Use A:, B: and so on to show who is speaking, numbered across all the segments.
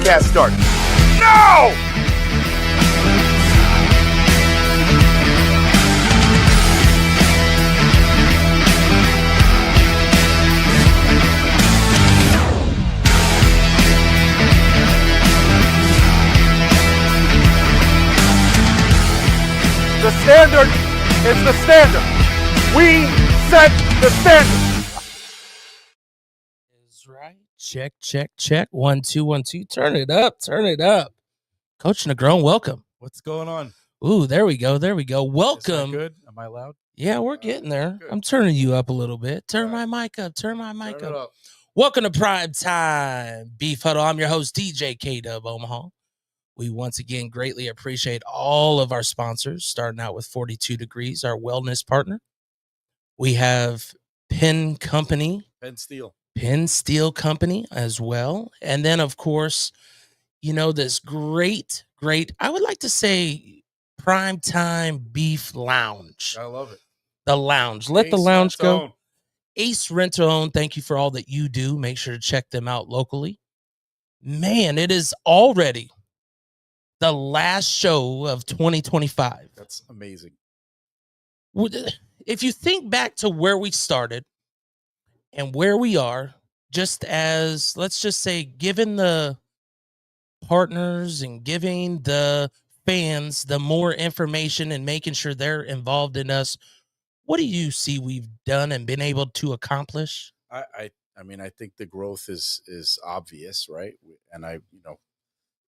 A: broadcast started. No! The standard is the standard. We set the standard.
B: Is right. Check, check, check. 1, 2, 1, 2. Turn it up. Turn it up. Coach Negron, welcome.
C: What's going on?
B: Ooh, there we go. There we go. Welcome.
C: Good. Am I loud?
B: Yeah, we're getting there.
C: Good.
B: I'm turning you up a little bit. Turn my mic up. Turn my mic up. Welcome to Prime Time Beef Huddle. I'm your host, DJ K-Dub Omaha. We once again greatly appreciate all of our sponsors, starting out with 42 Degrees, our wellness partner. We have Penn Steel Company as well. And then, of course, you know, this great, I would like to say Prime Time Beef Lounge.
C: I love it.
B: The lounge. Let the lounge go. Ace Rent-A-Own, thank you for all that you do. Make sure to check them out locally. Man, it is already the last show of 2025.
C: That's amazing.
B: If you think back to where we started and where we are, just as, let's just say, given the partners and giving the fans the more information and making sure they're involved in us, what do you see we've done and been able to accomplish?
C: I mean, I think the growth is obvious, right?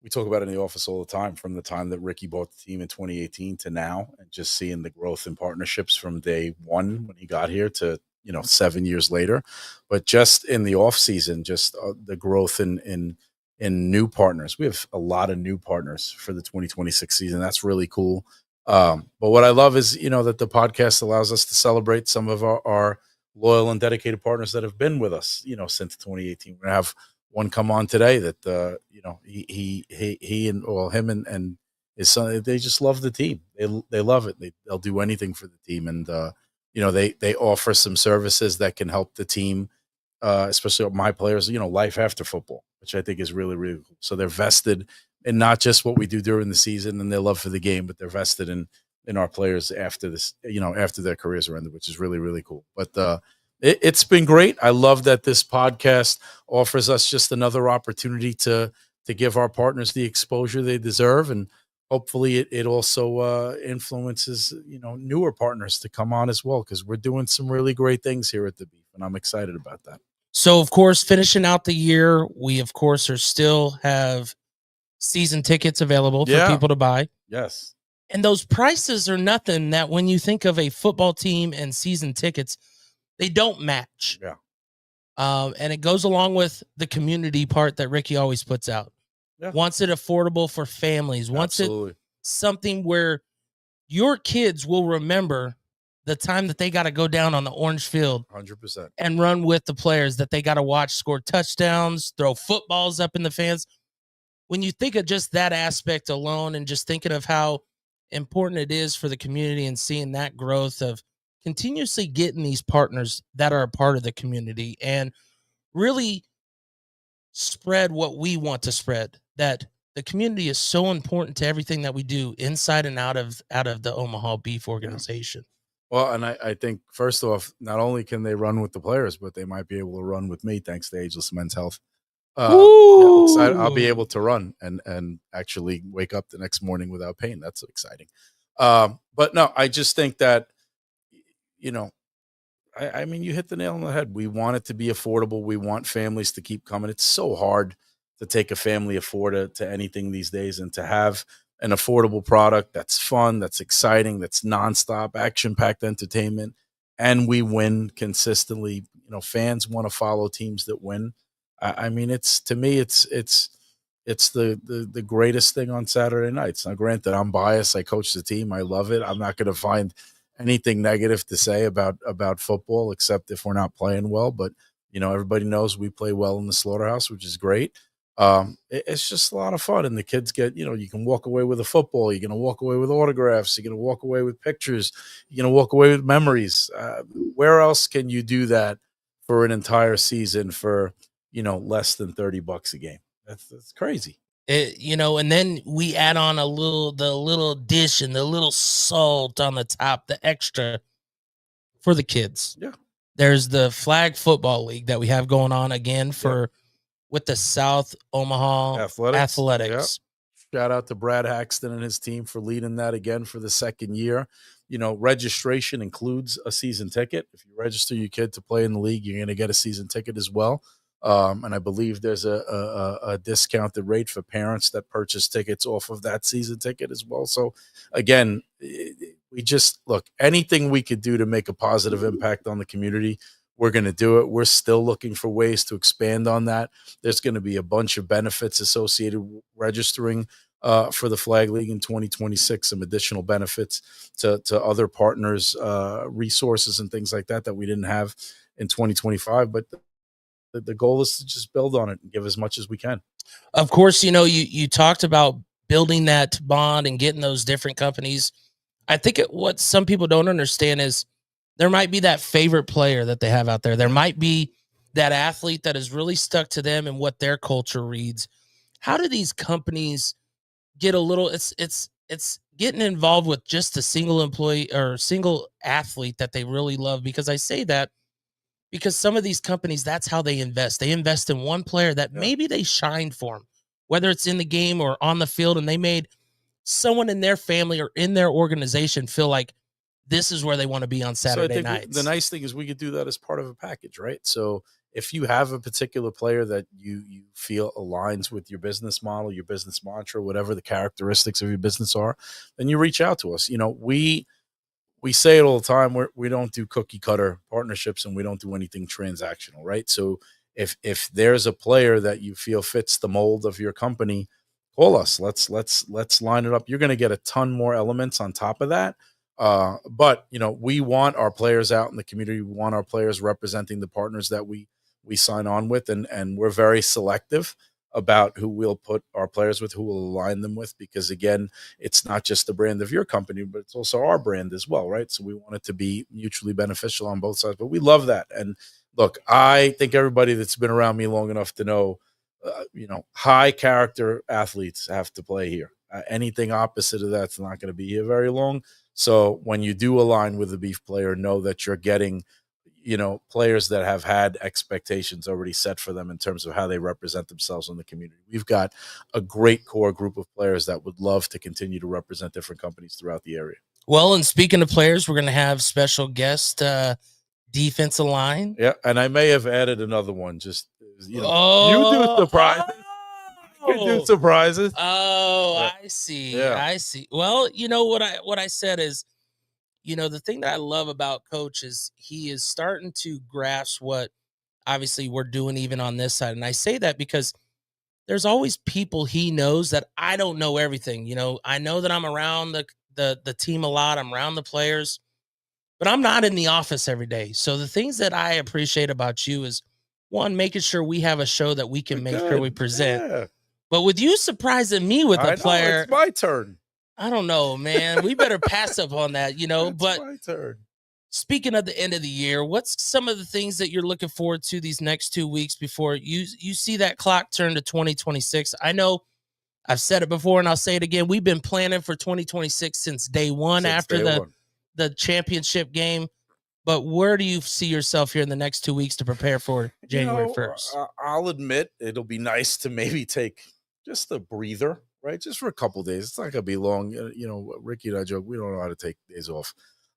C: We talk about it in the office all the time, from the time that Ricky bought the team in 2018 to now, and just seeing the growth in partnerships from day one when he got here to, 7 years later. But just in the off season, just the growth in new partners. We have a lot of new partners for the 2026 season. That's really cool. But what I love is, that the podcast allows us to celebrate some of our loyal and dedicated partners that have been with us, since 2018. We're going to have one come on today that, he and him and his son, they just love the team. They love it. They'll do anything for the team. And, they offer some services that can help the team, especially my players, life after football, which I think is really, really cool. So they're vested in not just what we do during the season and their love for the game, but they're vested in our players after this, after their careers are ended, which is really, really cool. But, it's been great. I love that this podcast offers us just another opportunity to give our partners the exposure they deserve. And hopefully it also influences, newer partners to come on as well, because we're doing some really great things here at the Beef, and I'm excited about that.
B: So, of course, finishing out the year, we, of course, still have season tickets available for people to buy.
C: Yes.
B: And those prices are nothing that when you think of a football team and season tickets, they don't match.
C: Yeah.
B: And it goes along with the community part that Ricky always puts out.
C: Yeah.
B: Wants it affordable for families. Wants it something where your kids will remember the time that they got to go down on the orange field
C: 100%
B: and run with the players that they got to watch score touchdowns, throw footballs up in the fans. When you think of just that aspect alone and just thinking of how important it is for the community and seeing that growth of continuously getting these partners that are a part of the community and really spread what we want to spread, that the community is so important to everything that we do inside and out of the Omaha Beef organization.
C: Well, and I think, first off, not only can they run with the players, but they might be able to run with me thanks to Ageless Men's Health. I'll be able to run and actually wake up the next morning without pain. That's exciting. But no, I just think that, I mean, you hit the nail on the head. We want it to be affordable. We want families to keep coming. It's so hard to take a family afford to anything these days, and to have an affordable product that's fun, that's exciting, that's nonstop, action-packed entertainment, and we win consistently. Fans want to follow teams that win. I mean, it's the greatest thing on Saturday nights. Now, granted, I'm biased. I coach the team. I love it. I'm not going to find anything negative to say about football, except if we're not playing well. But, everybody knows we play well in the slaughterhouse, which is great. It's just a lot of fun. And the kids get, you can walk away with a football. You're going to walk away with autographs. You're going to walk away with pictures. You're going to walk away with memories. Where else can you do that for an entire season for, less than $30 a game? That's crazy.
B: And then we add on the little dish and the little salt on the top, the extra for the kids.
C: Yeah.
B: There's the flag football league that we have going on again with the South Omaha Athletics.
C: Yeah. Shout out to Brad Haxton and his team for leading that again for the second year. Registration includes a season ticket. If you register your kid to play in the league, you're going to get a season ticket as well. And I believe there's a discounted rate for parents that purchase tickets off of that season ticket as well. So again, we just look, anything we could do to make a positive impact on the community, we're going to do it. We're still looking for ways to expand on that. There's going to be a bunch of benefits associated with registering for the Flag League in 2026, some additional benefits to other partners, resources and things like that we didn't have in 2025. But the goal is to just build on it and give as much as we can.
B: Of course, you talked about building that bond and getting those different companies. I think what some people don't understand is there might be that favorite player that they have out there. There might be that athlete that is really stuck to them and what their culture reads. How do these companies get a little, it's getting involved with just a single employee or single athlete that they really love? Because I say that because some of these companies, that's how they invest. They invest in one player that maybe they shined for them, whether it's in the game or on the field, and they made someone in their family or in their organization feel like this is where they want to be on Saturday nights.
C: The nice thing is we could do that as part of a package, right? So if you have a particular player that you feel aligns with your business model, your business mantra, whatever the characteristics of your business are, then you reach out to us. We say it all the time. We don't do cookie cutter partnerships and we don't do anything transactional, right? So if there's a player that you feel fits the mold of your company, call us. Let's line it up. You're going to get a ton more elements on top of that. But we want our players out in the community. We want our players representing the partners that we sign on with, and we're very selective about who we'll put our players with, who we'll align them with, because again, it's not just the brand of your company, but it's also our brand as well, right? So we want it to be mutually beneficial on both sides, but we love that. And look, I think everybody that's been around me long enough to know, high character athletes have to play here. Anything opposite of that's not going to be here very long. So when you do align with a beef player, know that you're getting players that have had expectations already set for them in terms of how they represent themselves in the community. We've got a great core group of players that would love to continue to represent different companies throughout the area.
B: Well, and speaking of players, we're going to have special guest defensive line.
C: Yeah, and I may have added another one. Just you do surprises. You do surprises.
B: Oh, yeah. I see. Yeah. I see. Well, what I said is, the thing that I love about Coach is he is starting to grasp what obviously we're doing even on this side. And I say that because there's always people he knows that I don't know everything. I know that I'm around the team a lot. I'm around the players, but I'm not in the office every day. So the things that I appreciate about you is, one, making sure we have a show that we can make sure we present. Yeah. But with you surprising me with a player,
C: it's my turn.
B: I don't know, man. We better pass up on that, but
C: my turn.
B: Speaking of the end of the year, what's some of the things that you're looking forward to these next 2 weeks before you see that clock turn to 2026? I know I've said it before and I'll say it again. We've been planning for 2026 since day one after the championship game. But where do you see yourself here in the next 2 weeks to prepare for January 1st?
C: I'll admit it'll be nice to maybe take just a breather, right? Just for a couple of days. It's not going to be long. Ricky and I joke, we don't know how to take days off.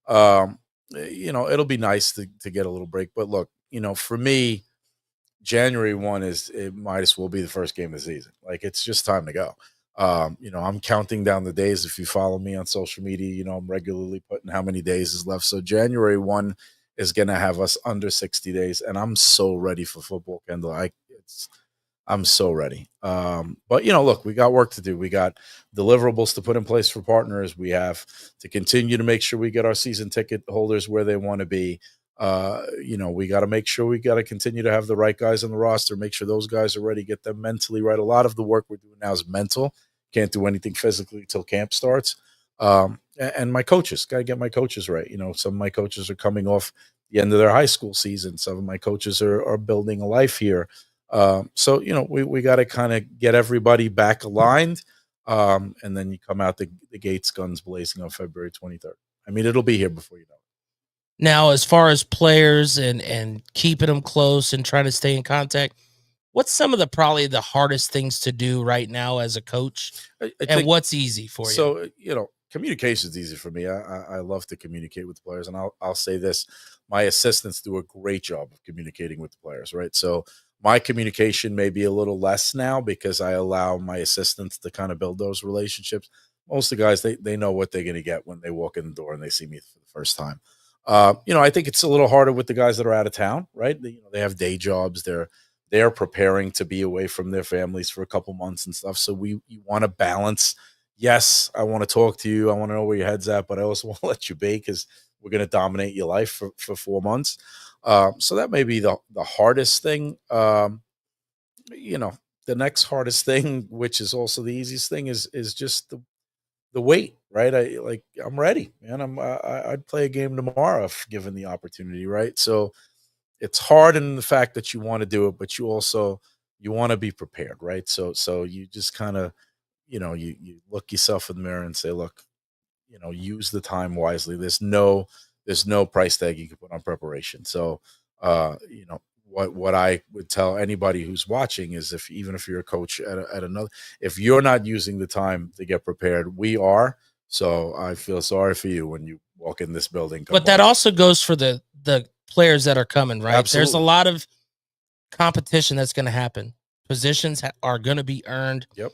C: It'll be nice to get a little break. But look, for me, January 1 it might as well be the first game of the season. Like, it's just time to go. I'm counting down the days. If you follow me on social media, I'm regularly putting how many days is left. So January 1 is going to have us under 60 days. And I'm so ready for football, Kendall. I'm so ready. But, look, we got work to do. We got deliverables to put in place for partners. We have to continue to make sure we get our season ticket holders where they want to be. We got to make sure we got to continue to have the right guys on the roster, make sure those guys are ready, get them mentally right. A lot of the work we're doing now is mental. Can't do anything physically until camp starts. And my coaches, got to get my coaches right. Some of my coaches are coming off the end of their high school season. Some of my coaches are building a life here. So, we got to kind of get everybody back aligned. And then you come out the gates guns blazing on February 23rd. I mean, it'll be here before you know it.
B: Now, as far as players and keeping them close and trying to stay in contact, what's some of probably the hardest things to do right now as a coach,
C: I
B: and
C: think,
B: what's easy for you?
C: so, communication is easy for me. I love to communicate with the players, and I'll say this: my assistants do a great job of communicating with the players, right? So my communication may be a little less now because I allow my assistants to kind of build those relationships. Most of the guys, they know what they're going to get when they walk in the door and they see me for the first time. I think it's a little harder with the guys that are out of town, right? They have day jobs. They're preparing to be away from their families for a couple months and stuff. So you want to balance. Yes, I want to talk to you. I want to know where your head's at, but I also want to let you be because we're going to dominate your life for 4 months. So that may be the hardest thing. The next hardest thing, which is also the easiest thing, is just the wait, right? I'm ready, man. I'd play a game tomorrow if given the opportunity, right? So it's hard in the fact that you want to do it, but you want to be prepared, right? So you just kind of, you look yourself in the mirror and say, look, use the time wisely. There's no price tag you can put on preparation. So, what I would tell anybody who's watching is even if you're a coach at another, if you're not using the time to get prepared, we are. So I feel sorry for you when you walk in this building.
B: But that also goes for the players that are coming, right?
C: Absolutely.
B: There's a lot of competition that's going to happen. Positions are going to be earned.
C: Yep.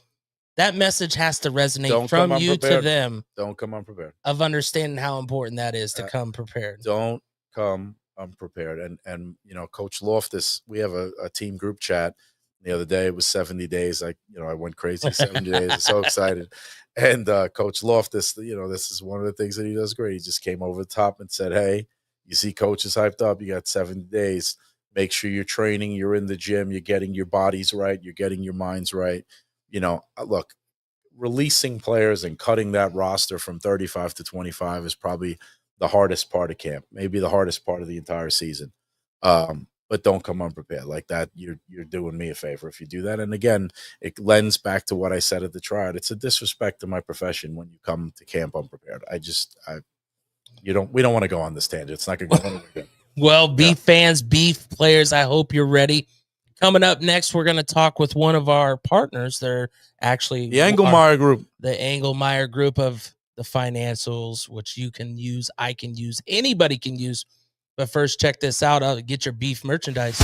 B: That message has to resonate from you to them.
C: Don't come unprepared.
B: Of understanding how important that is to come prepared.
C: Don't come unprepared. And Coach Loftus, we have a team group chat. The other day it was 70 days. I went crazy. 70 days. I'm so excited. And Coach Loftus, this is one of the things that he does great. He just came over the top and said, hey, you see coaches hyped up. You got 70 days. Make sure you're training. You're in the gym. You're getting your bodies right. You're getting your minds right. Look, releasing players and cutting that roster from 35 to 25 is probably the hardest part of camp, maybe the hardest part of the entire season. But don't come unprepared like that. You're doing me a favor if you do that. And again, it lends back to what I said at the tryout. It's a disrespect to my profession when you come to camp unprepared. We don't want to go on this tangent. It's not going to go anywhere.
B: Well, beef fans, beef players, I hope you're ready. Coming up next, we're going to talk with one of our partners. They're actually
C: the Engelmeyer Group.
B: The Engelmeyer Group of the financials, which you can use, I can use, anybody can use. But first, check this out. I'll get your beef merchandise.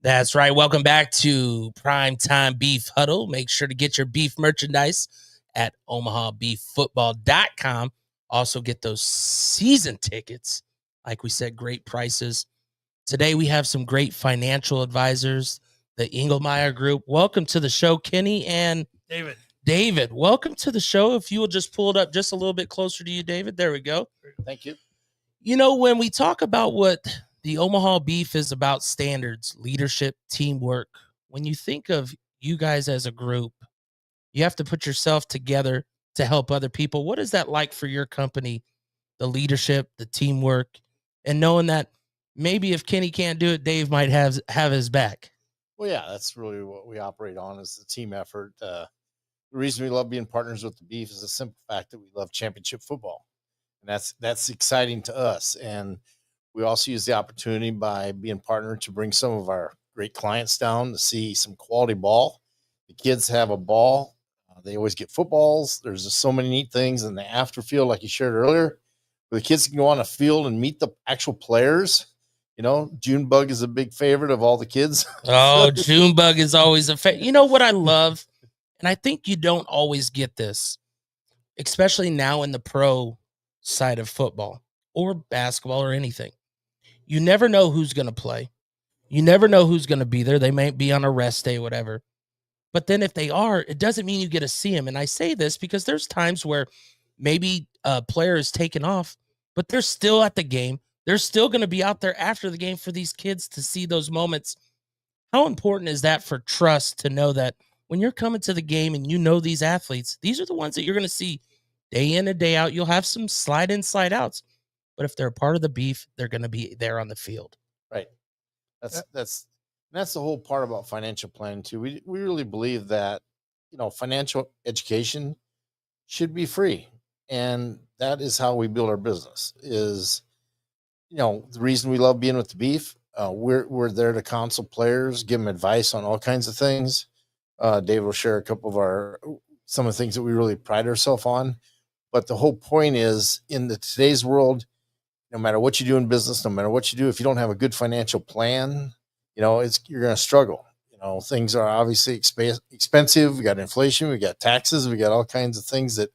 B: That's right. Welcome back to Prime Time Beef Huddle. Make sure to get your beef merchandise at omahabeeffootball.com. Also get those season tickets. Like we said, great prices. Today we have some great financial advisors, the Engelmeyer Group. Welcome to the show, Kenny and
D: David.
B: David, welcome to the show. If you will just pull it up just a little bit closer to you, David. There we go.
D: Thank you.
B: When we talk about what the Omaha Beef is about, standards, leadership, teamwork, when you think of you guys as a group, you have to put yourself together to help other people. What is that like for your company, the leadership, the teamwork, and knowing that maybe if Kenny can't do it, Dave might have his back?
D: Well, yeah, that's really what we operate on, is the team effort. The reason we love being partners with the Beef is the simple fact that we love championship football. And that's exciting to us. And we also use the opportunity by being partnered to bring some of our great clients down to see some quality ball. The kids have a ball. They always get footballs. There's just so many neat things in the after field, like you shared earlier. where the kids can go on a field and meet the actual players. Junebug is a big favorite of all the kids.
B: Oh, Junebug is always you know what I love? And I think you don't always get this, especially now in the pro side of football or basketball or anything. You never know who's going to play. You never know who's going to be there. They might be on a rest day, whatever. But then if they are, it doesn't mean you get to see them. And I say this because there's times where maybe a player is taken off, but they're still at the game. They're still going to be out there after the game for these kids to see those moments. How important is that for trust to know that when you're coming to the game and you know these athletes, these are the ones that you're going to see day in and day out. You'll have some slide in, slide outs. But if they're a part of the beef, they're going to be there on the field.
D: Right. That's the whole part about financial planning too. We really believe that, financial education should be free. And that is how we build our business is, the reason we love being with the beef. We're there to counsel players, give them advice on all kinds of things. Dave will share a couple of some of the things that we really pride ourselves on. But the whole point is in today's world, no matter what you do in business, no matter what you do, if you don't have a good financial plan, you're going to struggle. Things are obviously expensive. We got inflation, we got taxes, we got all kinds of things that,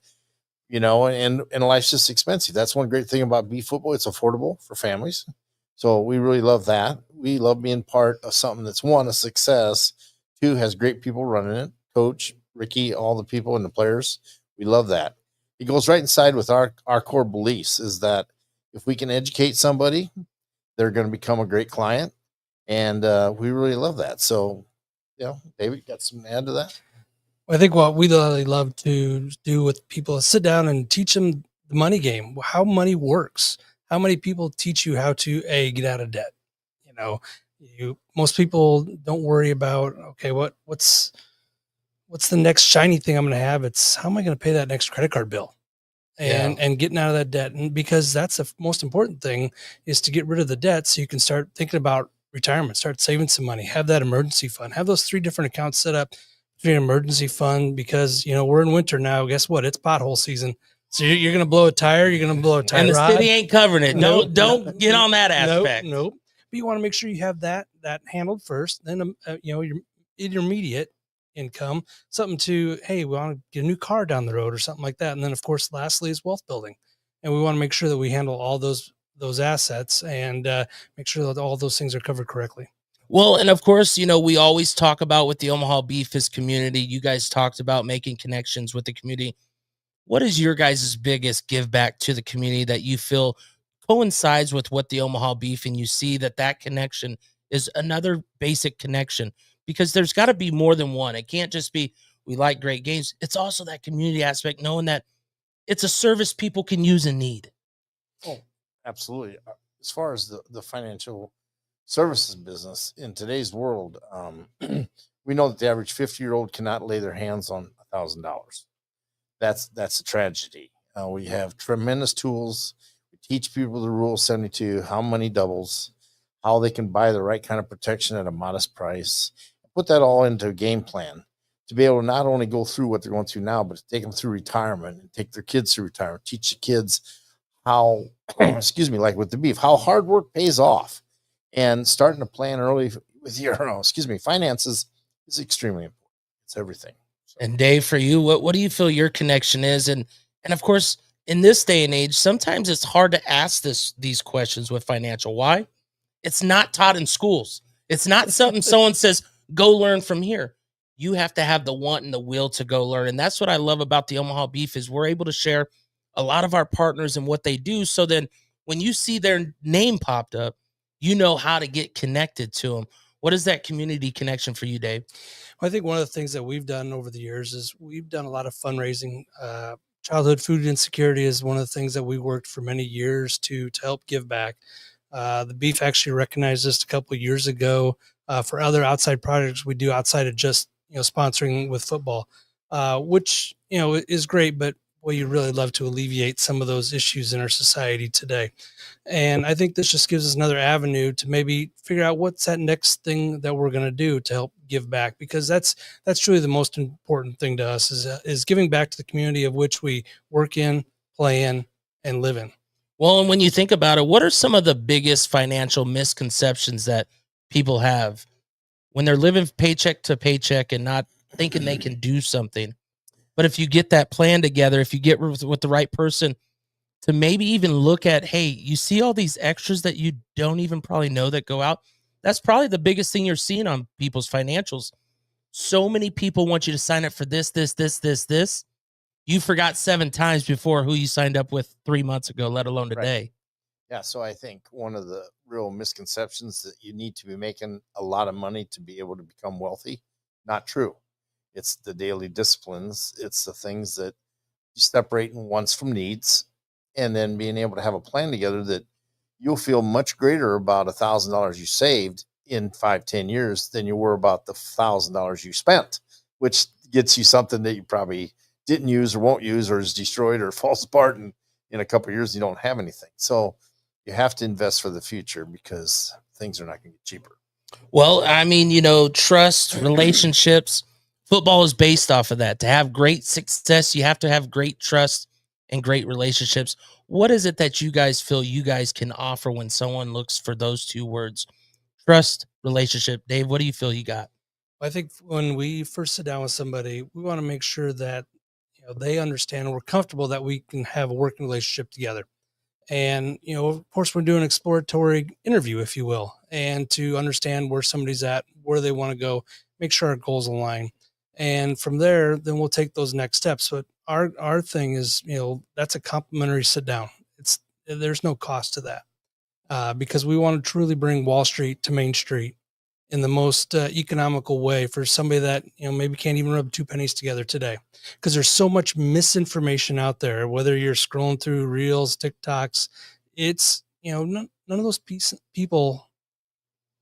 D: and life's just expensive. That's one great thing about beef football. It's affordable for families. So we really love that. We love being part of something that's one, a success, two, has great people running it, coach, Ricky, all the people and the players. We love that. It goes right inside with our core beliefs is that if we can educate somebody, they're going to become a great client. And we really love that. So, David, got some to add to that?
E: I think what we really love to do with people is sit down and teach them the money game, how money works. How many people teach you how to get out of debt? Most people don't worry about, okay, what's the next shiny thing I'm going to have? It's how am I going to pay that next credit card bill and getting out of that debt. And because that's the most important thing is to get rid of the debt. So you can start thinking about retirement, start saving some money, have that emergency fund, have those 3 different accounts set up between an emergency fund, because, we're in winter now. Guess what? It's pothole season. So you're going to blow a tire. You're going to blow a tire.
B: And the
E: rod.
B: city ain't covering it. Don't get on that aspect.
E: Nope. But you want to make sure you have that handled first. Then, your intermediate income, something to, hey, we want to get a new car down the road or something like that. And then, of course, lastly is wealth building. And we want to make sure that we handle all those assets and make sure that all those things are covered correctly.
B: Well, and of course, we always talk about with the Omaha Beef his community. You guys talked about making connections with the community. What is your guys' biggest give back to the community that you feel coincides with what the Omaha Beef, and you see that connection is another basic connection? Because there's got to be more than one. It can't just be we like great games. It's also that community aspect, knowing that it's a service people can use and need.
D: Oh, absolutely. As far as the financial services business in today's world, we know that the average 50-year-old cannot lay their hands on $1,000. That's a tragedy. We have tremendous tools. We teach people the Rule 72, how money doubles, how they can buy the right kind of protection at a modest price. Put that all into a game plan to be able to not only go through what they're going through now, but to take them through retirement and take their kids through retirement, teach the kids how, like with the beef, how hard work pays off. And starting to plan early with your, finances is extremely important. It's everything. So.
B: And Dave, for you, what do you feel your connection is? And of course, in this day and age, sometimes it's hard to ask these questions with financial. Why? It's not taught in schools. It's not something someone says, go learn from here. You have to have the want and the will to go learn. And that's what I love about the Omaha Beef is we're able to share a lot of our partners and what they do. So then when you see their name popped up, you know how to get connected to them. What is that community connection for you, Dave?
E: Well, I think one of the things that we've done over the years is we've done a lot of fundraising. Childhood food insecurity is one of the things that we worked for many years to help give back. The Beef actually recognized us a couple of years ago for other outside projects we do outside of just sponsoring with football, which is great, but you really love to alleviate some of those issues in our society today. And I think this just gives us another avenue to maybe figure out what's that next thing that we're going to do to help give back, because that's truly the most important thing to us is giving back to the community of which we work in, play in, and live in.
B: Well, and when you think about it, what are some of the biggest financial misconceptions that people have when they're living paycheck to paycheck and not thinking they can do something? But if you get that plan together, if you get with the right person to maybe even look at, hey, you see all these extras that you don't even probably know that go out. That's probably the biggest thing you're seeing on people's financials. So many people want you to sign up for this, this, this, this, this. You forgot 7 times before who you signed up with 3 months ago, let alone today.
D: Yeah, so I think one of the real misconceptions that you need to be making a lot of money to be able to become wealthy, not true. It's the daily disciplines. It's the things that you separating wants from needs, and then being able to have a plan together that you'll feel much greater about $1,000 you saved in 5-10 years than you were about the $1,000 you spent, which gets you something that you probably didn't use or won't use or is destroyed or falls apart, and in a couple of years you don't have anything. So you have to invest for the future because things are not going to get cheaper.
B: Well, I mean, trust, relationships, football is based off of that. To have great success, you have to have great trust and great relationships. What is it that you guys feel you guys can offer when someone looks for those 2 words? Trust, relationship. Dave, what do you feel you got?
E: I think when we first sit down with somebody, we want to make sure that they understand and we're comfortable that we can have a working relationship together. And, of course, we're doing an exploratory interview, if you will, and to understand where somebody's at, where they want to go, make sure our goals align. And from there, then we'll take those next steps. But our thing is, that's a complimentary sit down. There's no cost to that because we want to truly bring Wall Street to Main Street in the most economical way for somebody that maybe can't even rub 2 pennies together today, because there's so much misinformation out there. Whether you're scrolling through Reels, TikToks, it's none of those people,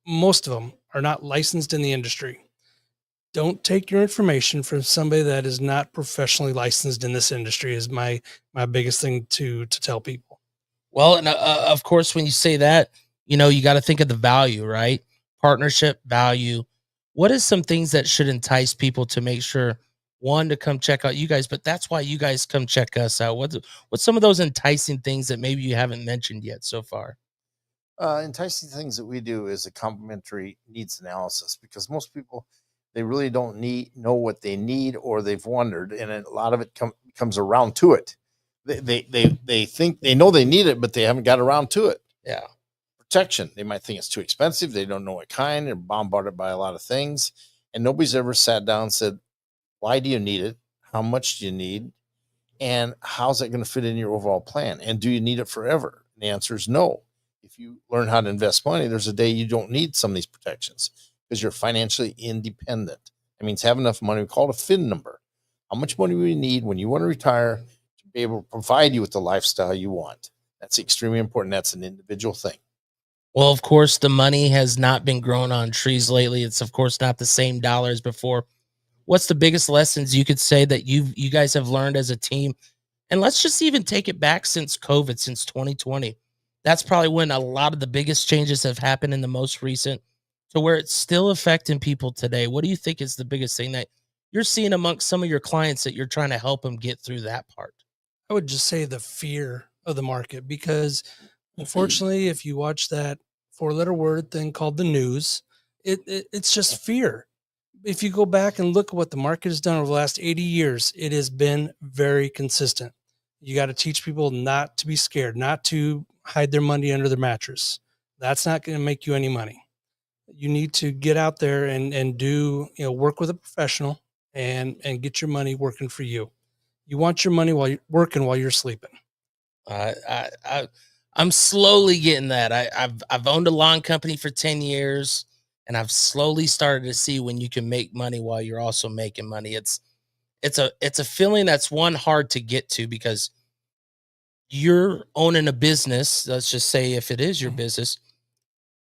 E: most of them are not licensed in the industry. Don't take your information from somebody that is not professionally licensed in this industry. Is my biggest thing to tell people.
B: Well, and of course, when you say that, you got to think of the value, right? Partnership value. What is some things that should entice people to make sure, one, to come check out you guys, but that's why you guys come check us out. What's some of those enticing things that maybe you haven't mentioned yet so far?
D: Enticing things that we do is a complementary needs analysis, because most people, they really don't know what they need, or they've wondered, and a lot of it comes around to it. They think they know they need it, but they haven't got around to it.
B: Yeah.
D: Protection. They might think it's too expensive. They don't know what kind. They're bombarded by a lot of things, and nobody's ever sat down and said, why do you need it? How much do you need? And how's that going to fit in your overall plan? And do you need it forever? And the answer is no. If you learn how to invest money, there's a day you don't need some of these protections because you're financially independent. It means have enough money. We call it a FIN number. How much money we need when you want to retire to be able to provide you with the lifestyle you want. That's extremely important. That's an individual thing.
B: Well, of course, the money has not been growing on trees lately. It's, of course, not the same dollars before. What's the biggest lessons you could say that you guys have learned as a team? And let's just even take it back since COVID, since 2020. That's probably when a lot of the biggest changes have happened in the most recent, to where it's still affecting people today. What do you think is the biggest thing that you're seeing amongst some of your clients that you're trying to help them get through that part?
E: I would just say the fear of the market, because unfortunately, if you watch that 4-letter word thing called the news, it's just fear. If you go back and look at what the market has done over the last 80 years, it has been very consistent. You got to teach people not to be scared, not to hide their money under their mattress. That's not going to make you any money. You need to get out there and do, work with a professional and get your money working for you. You want your money while you're working, while you're sleeping.
B: I'm slowly getting that. I've owned a lawn company for 10 years, and I've slowly started to see when you can make money while you're also making money. It's a feeling that's one hard to get to, because you're owning a business. Let's just say if it is your business,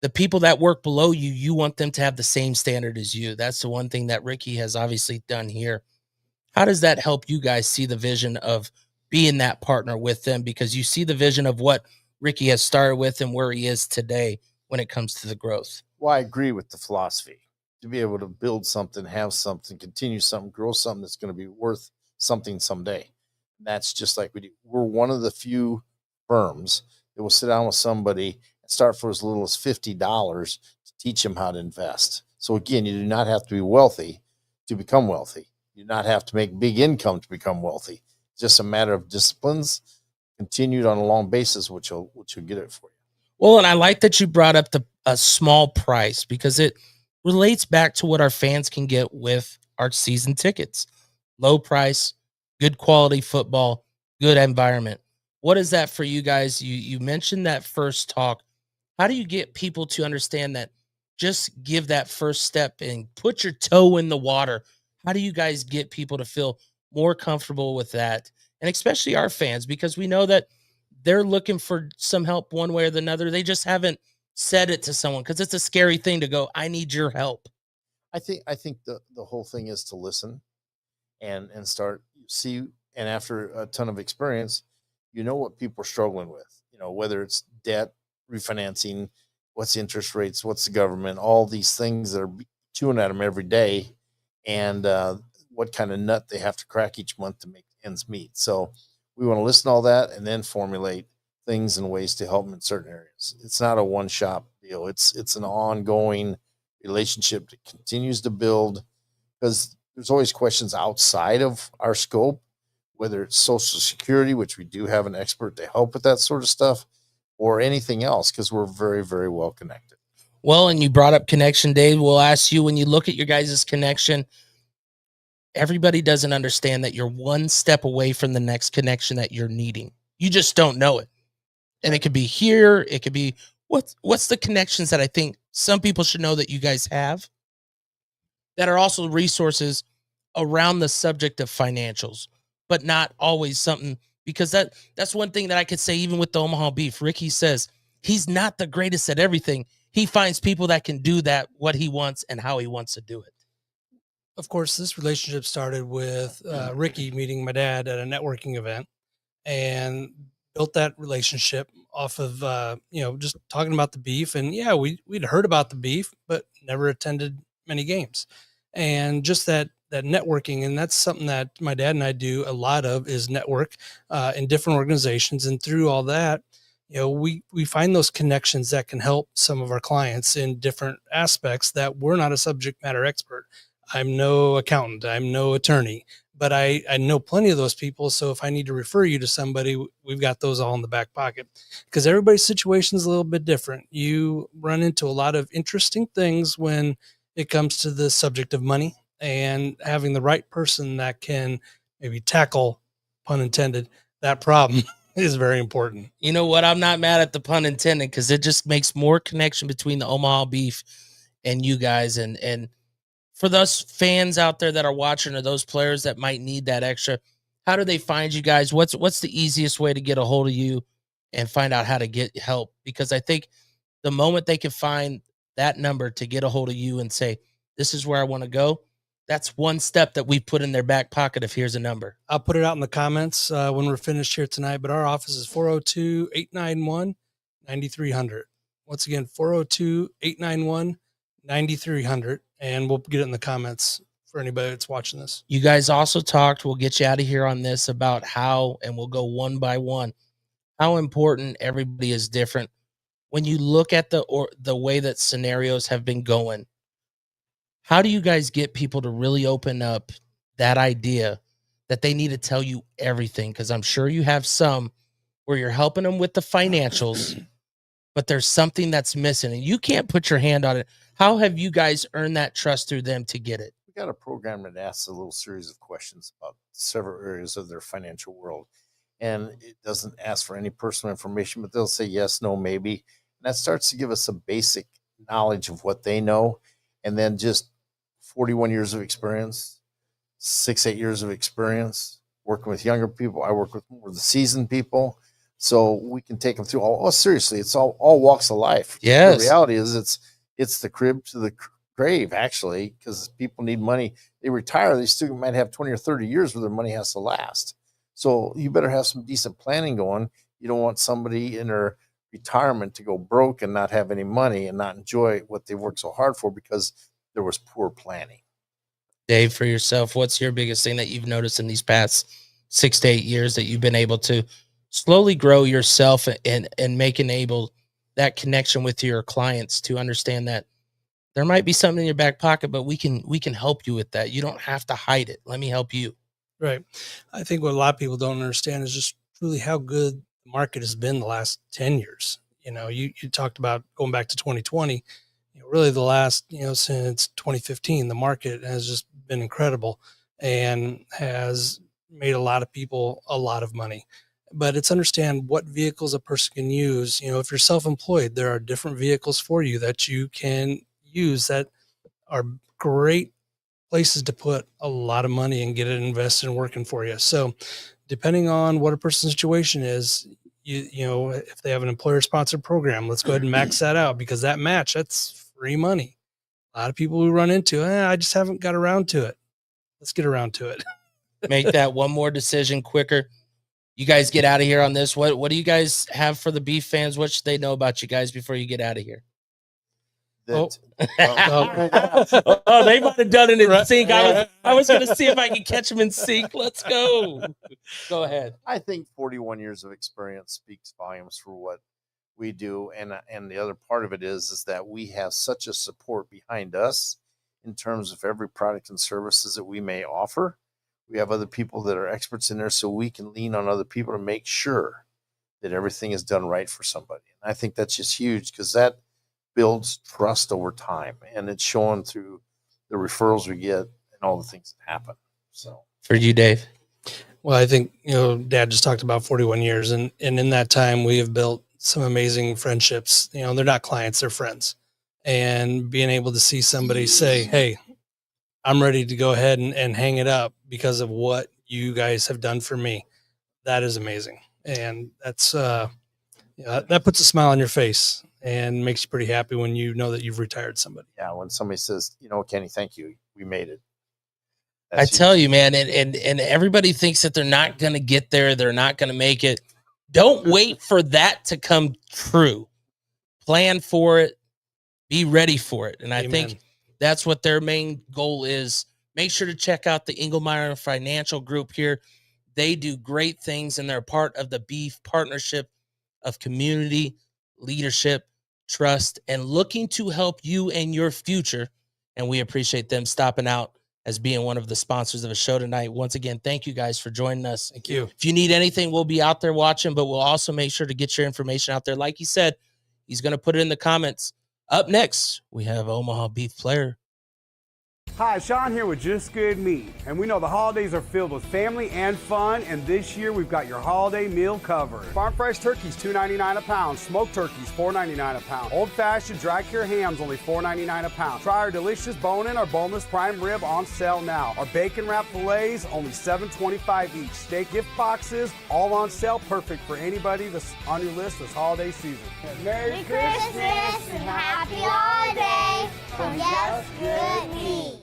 B: the people that work below you, you want them to have the same standard as you. That's the one thing that Ricky has obviously done here. How does that help you guys see the vision of being that partner with them? Because you see the vision of what Ricky has started with and where he is today when it comes to the growth.
D: Well, I agree with the philosophy. To be able to build something, have something, continue something, grow something that's going to be worth something someday. That's just like we do. We're one of the few firms that will sit down with somebody and start for as little as $50 to teach them how to invest. So again, you do not have to be wealthy to become wealthy. You do not have to make big income to become wealthy. It's just a matter of disciplines continued on a long basis, which will get it for you.
B: Well, and I like that you brought up a small price, because it relates back to what our fans can get with our season tickets. Low price, good quality football, good environment. What is that for you guys? You mentioned that first talk. How do you get people to understand that just give that first step and put your toe in the water? How do you guys get people to feel more comfortable with that? And especially our fans, because we know that they're looking for some help one way or the other. They just haven't said it to someone, because it's a scary thing to go, I need your help.
D: I think the whole thing is to listen and start see, and after a ton of experience, you know what people are struggling with, whether it's debt, refinancing, what's interest rates, what's the government, all these things that are chewing at them every day, and what kind of nut they have to crack each month to make ends meet. So we want to listen to all that and then formulate things and ways to help them in certain areas. It's not a one-shop deal. It's an ongoing relationship that continues to build, because there's always questions outside of our scope, whether it's Social Security, which we do have an expert to help with that sort of stuff, or anything else, because we're very, very well connected.
B: Well, and you brought up connection, Dave. We'll ask you, when you look at your guys' connection, everybody doesn't understand that you're one step away from the next connection that you're needing. You just don't know it. And it could be here. It could be what's the connections that I think some people should know that you guys have that are also resources around the subject of financials, but not always something, because that's one thing that I could say, even with the Omaha Beef. Ricky says he's not the greatest at everything. He finds people that can do that, what he wants and how he wants to do it.
E: Of course, this relationship started with Ricky meeting my dad at a networking event, and built that relationship off of, just talking about the beef. And yeah, we'd heard about the beef, but never attended many games. And just that networking. And that's something that my dad and I do a lot of, is network in different organizations. And through all that, we find those connections that can help some of our clients in different aspects that we're not a subject matter expert. I'm no accountant, I'm no attorney, but I know plenty of those people. So if I need to refer you to somebody, we've got those all in the back pocket, because everybody's situation is a little bit different. You run into a lot of interesting things when it comes to the subject of money, and having the right person that can maybe tackle, pun intended, that problem is very important.
B: You know what? I'm not mad at the pun intended, because it just makes more connection between the Omaha Beef and you guys. And for those fans out there that are watching, or those players that might need that extra, how do they find you guys? What's the easiest way to get a hold of you and find out how to get help? Because I think the moment they can find that number to get a hold of you and say, this is where I want to go, that's one step that we put in their back pocket. If here's a number,
E: I'll put it out in the comments when we're finished here tonight, but our office is 402-891-9300. Once again, 402-891-9300. And we'll get it in the comments for anybody that's watching this.
B: You guys also talked, we'll get you out of here on this, about how, and we'll go one by one, how important everybody is different. When you look at the way that scenarios have been going, how do you guys get people to really open up that idea that they need to tell you everything? Because I'm sure you have some where you're helping them with the financials, but there's something that's missing and you can't put your hand on it. How have you guys earned that trust through them to get it?
D: We got a program that asks a little series of questions about several areas of their financial world. And it doesn't ask for any personal information, but they'll say yes, no, maybe. And that starts to give us a basic knowledge of what they know. And then just 41 years of experience, 6-8 years of experience working with younger people. I work with more of the seasoned people. So we can take them through seriously, it's all walks of life.
B: Yes.
D: The reality is it's the crib to the grave, actually, because people need money. They retire, they still might have 20 or 30 years where their money has to last. So you better have some decent planning going. You don't want somebody in their retirement to go broke and not have any money and not enjoy what they worked so hard for because there was poor planning.
B: Dave, for yourself, what's your biggest thing that you've noticed in these past 6 to 8 years that you've been able to slowly grow yourself and make enable that connection with your clients to understand that there might be something in your back pocket, but we can help you with that. You don't have to hide it. Let me help you.
E: Right. I think what a lot of people don't understand is just truly how good the market has been the last 10 years. You talked about going back to 2020, really the last, since 2015, the market has just been incredible and has made a lot of people a lot of money. But it's understand what vehicles a person can use. If you're self-employed, there are different vehicles for you that you can use that are great places to put a lot of money and get it invested and working for you. So depending on what a person's situation is, if they have an employer sponsored program, let's go ahead and max that out, because that match, that's free money. A lot of people who run into, I just haven't got around to it. Let's get around to it.
B: Make that one more decision quicker. You guys get out of here on this. What do you guys have for the beef fans? What should they know about you guys before you get out of here?
D: That,
B: Oh, they might have done it in sync. I was going to see if I could catch them in sync. Let's go. Go ahead.
D: I think 41 years of experience speaks volumes for what we do, and the other part of it is that we have such a support behind us in terms of every product and services that we may offer. We have other people that are experts in there, so we can lean on other people to make sure that everything is done right for somebody. And I think that's just huge, because that builds trust over time, and it's shown through the referrals we get and all the things that happen. So
B: for you, Dave.
E: Well, I think, Dad just talked about 41 years, and in that time we have built some amazing friendships. They're not clients, they're friends. And being able to see somebody say, hey, I'm ready to go ahead and hang it up because of what you guys have done for me. That is amazing. And that's, that puts a smile on your face and makes you pretty happy when you know that you've retired somebody.
D: yeah, when somebody says, Kenny, thank you, we made it.
B: I tell you, man, and everybody thinks that they're not going to get there. They're not going to make it. Don't wait for that to come true. Plan for it. Be ready for it. And I think that's what their main goal is. Make sure to check out the Engelmeyer Financial Group here. They do great things, and they're part of the Beef Partnership of community, leadership, trust, and looking to help you and your future. And we appreciate them stopping out as being one of the sponsors of the show tonight. Once again, thank you guys for joining us.
E: Thank you.
B: If you need anything, we'll be out there watching, but we'll also make sure to get your information out there. Like he said, he's going to put it in the comments. Up next, we have Omaha Beef player.
A: Hi, Sean here with Just Good Meat, and we know the holidays are filled with family and fun, and this year we've got your holiday meal covered. Farm fresh turkeys $2.99 a pound, smoked turkeys $4.99 a pound, old fashioned dry cure hams only $4.99 a pound. Try our delicious bone-in or boneless prime rib on sale now. Our bacon wrap fillets only $7.25 each. Steak gift boxes all on sale, perfect for anybody that's on your list this holiday season.
F: Merry Christmas and Happy Holidays from Just Good Meat.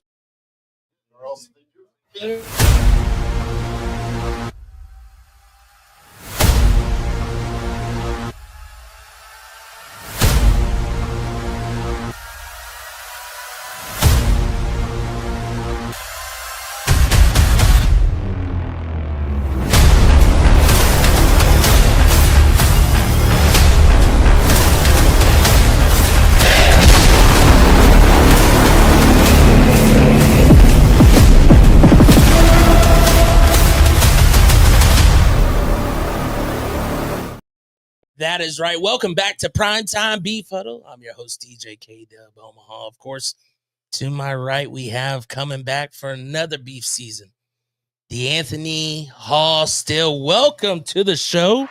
B: That is right. Welcome back to Prime Time Beef Huddle. I'm your host, DJ K-Dub Omaha. Of course, to my right, we have coming back for another beef season, Deanthony Hall-Steele. Welcome to the show.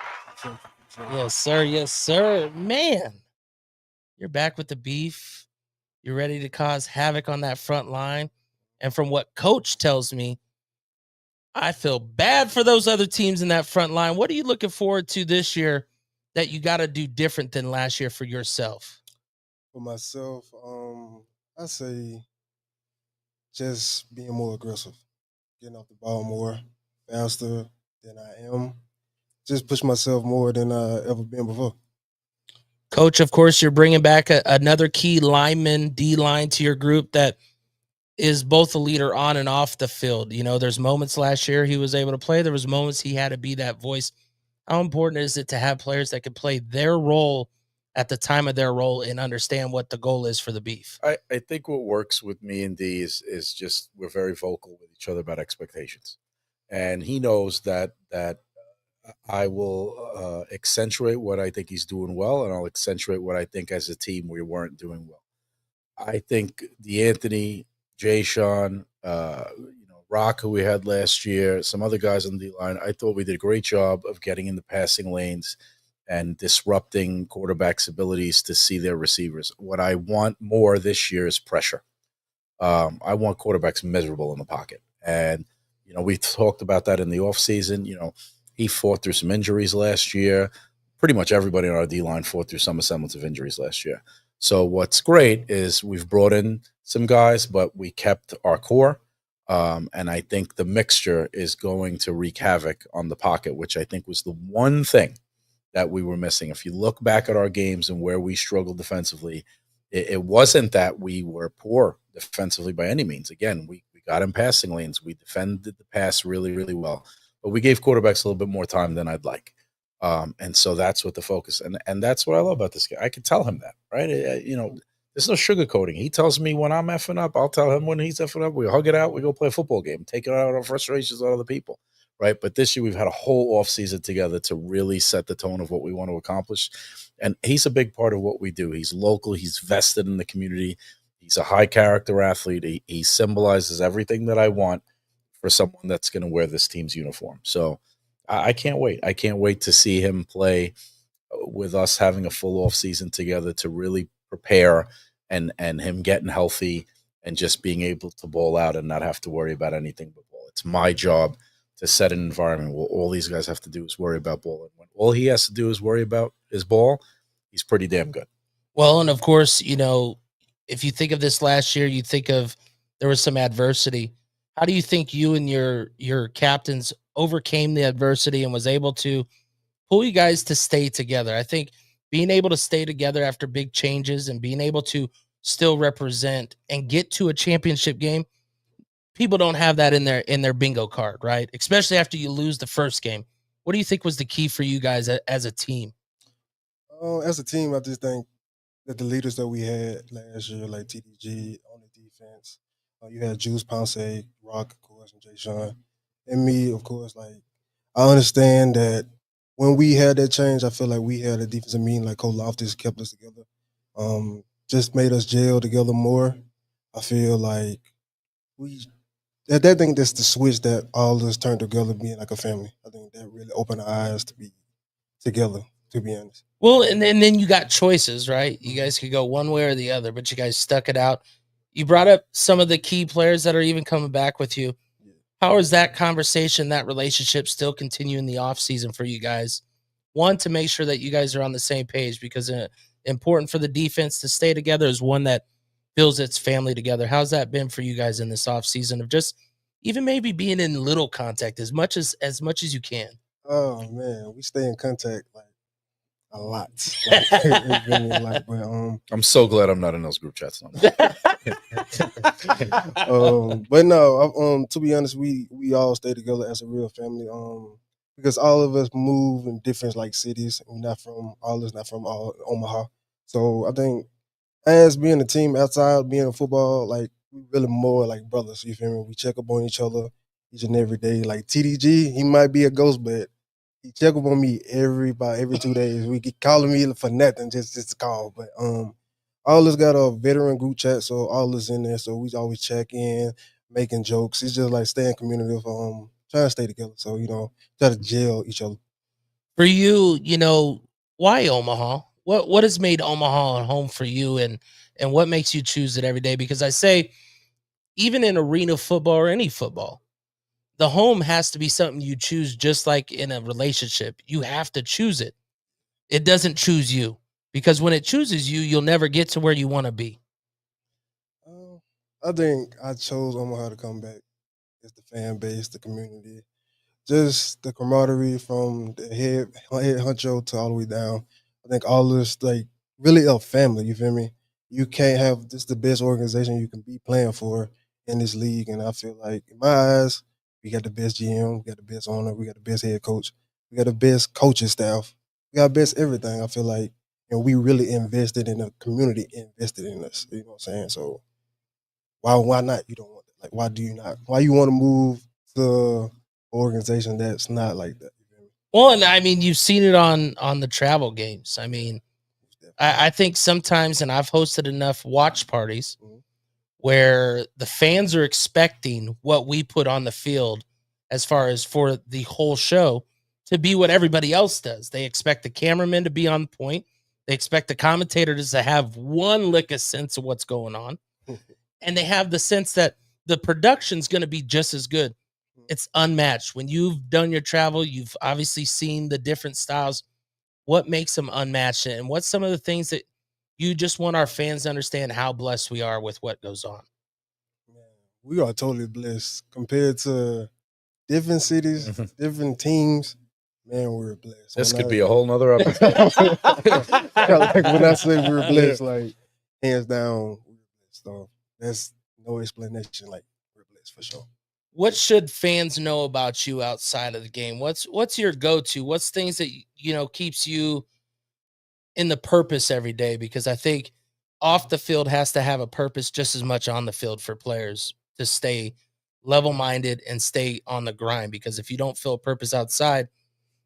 B: Yes, sir. Yes, sir. Man, you're back with the beef. You're ready to cause havoc on that front line. And from what Coach tells me, I feel bad for those other teams in that front line. What are you looking forward to this year that you got to do different than last year for yourself?
G: For myself, I say just being more aggressive, getting off the ball more, faster than I am. Just push myself more than I ever been before.
B: Coach, of course, you're bringing back another key lineman, D-line to your group that is both a leader on and off the field. There's moments last year he was able to play. There was moments he had to be that voice How important is it to have players that can play their role at the time of their role and understand what the goal is for the beef?
C: I think what works with me and D is just we're very vocal with each other about expectations, and he knows that I will accentuate what I think he's doing well, and I'll accentuate what I think as a team we weren't doing well. I think Deanthony, Jay Sean, Rock, who we had last year, some other guys on the line, I thought we did a great job of getting in the passing lanes and disrupting quarterbacks' abilities to see their receivers. What I want more this year is pressure. I want quarterbacks miserable in the pocket. And, we talked about that in the offseason. He fought through some injuries last year. Pretty much everybody on our D-line fought through some semblance of injuries last year. So what's great is we've brought in some guys, but we kept our core. And I think the mixture is going to wreak havoc on the pocket, which I think was the one thing that we were missing. If you look back at our games and where we struggled defensively, it wasn't that we were poor defensively by any means. Again, we got in passing lanes. We defended the pass really, really well. But we gave quarterbacks a little bit more time than I'd like. And so that's what the focus. And that's what I love about this guy. I can tell him that, right? There's no sugarcoating. He tells me when I'm effing up. I'll tell him when he's effing up. We hug it out. We go play a football game. Take it out our frustrations on other people, right? But this year we've had a whole offseason together to really set the tone of what we want to accomplish. And he's a big part of what we do. He's local. He's vested in the community. He's a high-character athlete. He symbolizes everything that I want for someone that's going to wear this team's uniform. So I can't wait. I can't wait to see him play with us having a full offseason together to really prepare and him getting healthy and just being able to ball out and not have to worry about anything but ball. It's my job to set an environment where all these guys have to do is worry about ball. And when all he has to do is worry about his ball, he's pretty damn good.
B: Well, and of course, if you think of this last year, you think of there was some adversity. How do you think you and your captains overcame the adversity and was able to pull you guys to stay together? I think being able to stay together after big changes and being able to still represent and get to a championship game, people don't have that in their bingo card, right? Especially after you lose the first game. What do you think was the key for you guys as a team?
G: As a team, I just think that the leaders that we had last year, like TDG on the defense, you had Juice Ponce, Rock, of course, and Jay Sean, and me, of course. Like, I understand that when we had that change, I feel like we had a defensive meeting, like Cole Loftus kept us together, just made us gel together more. I feel like I think that's the switch that all of us turned together, being like a family. I think that really opened our eyes to be together, to be honest.
B: Well, and then you got choices, right? You guys could go one way or the other, but you guys stuck it out. You brought up some of the key players that are even coming back with you. How is that conversation, that relationship still continue in the offseason for you guys? One, to make sure that you guys are on the same page, because important for the defense to stay together is one that builds its family together. How's that been for you guys in this offseason of just even maybe being in little contact as much as you can?
G: Oh, man, we stay in contact, like, a lot. Like, it's been a lot, but
C: I'm so glad I'm not in those group chats.
G: but no, to be honest, we all stay together as a real family. Because all of us move in different like cities. We're not from Omaha. So I think as being a team outside being a football, like we really more like brothers. You feel me? We check up on each other each and every day. Like TDG, he might be a ghost, but he check up on me about every 2 days. We keep calling me for nothing, just to call. But all us got a veteran group chat, so all us in there. So we always check in, making jokes. It's just like staying communicative, trying to stay together. So try to gel each other.
B: For you, why Omaha? What has made Omaha a home for you, and what makes you choose it every day? Because I say, even in arena football or any football, the home has to be something you choose, just like in a relationship. You have to choose it. It doesn't choose you, because when it chooses you, you'll never get to where you want to be.
G: I think I chose Omaha to come back. It's the fan base, the community, just the camaraderie from the head honcho to all the way down. I think all this like really a family. You feel me? You can't have this the best organization you can be playing for in this league, and I feel like in my eyes, we got the best GM, we got the best owner, we got the best head coach. We got the best coaching staff. We got best everything. I feel like, and we really invested in the community, invested in us. You know what I'm saying? So why not? You don't want that. Like, why do you not? Why you want to move to an organization that's not like that?
B: Well, and I mean, you've seen it on the travel games. I mean, I think sometimes, and I've hosted enough watch parties where the fans are expecting what we put on the field as far as for the whole show to be what everybody else does. They expect the cameramen to be on point. They expect the commentators to have one lick of sense of what's going on. And they have the sense that the production's going to be just as good. It's unmatched. When you've done your travel, you've obviously seen the different styles. What makes them unmatched? And what's some of the things that you just want our fans to understand how blessed we are with what goes on?
G: Man, we are totally blessed compared to different cities, different teams. Man, we're blessed.
C: This could be a whole nother episode.
G: Like when I say we're blessed, like hands down, we're blessed. So that's no explanation. Like we're blessed for sure.
B: What should fans know about you outside of the game? What's your go-to? What's things that keeps you in the purpose every day? Because I think off the field has to have a purpose just as much on the field for players to stay level-minded and stay on the grind. Because if you don't feel a purpose outside,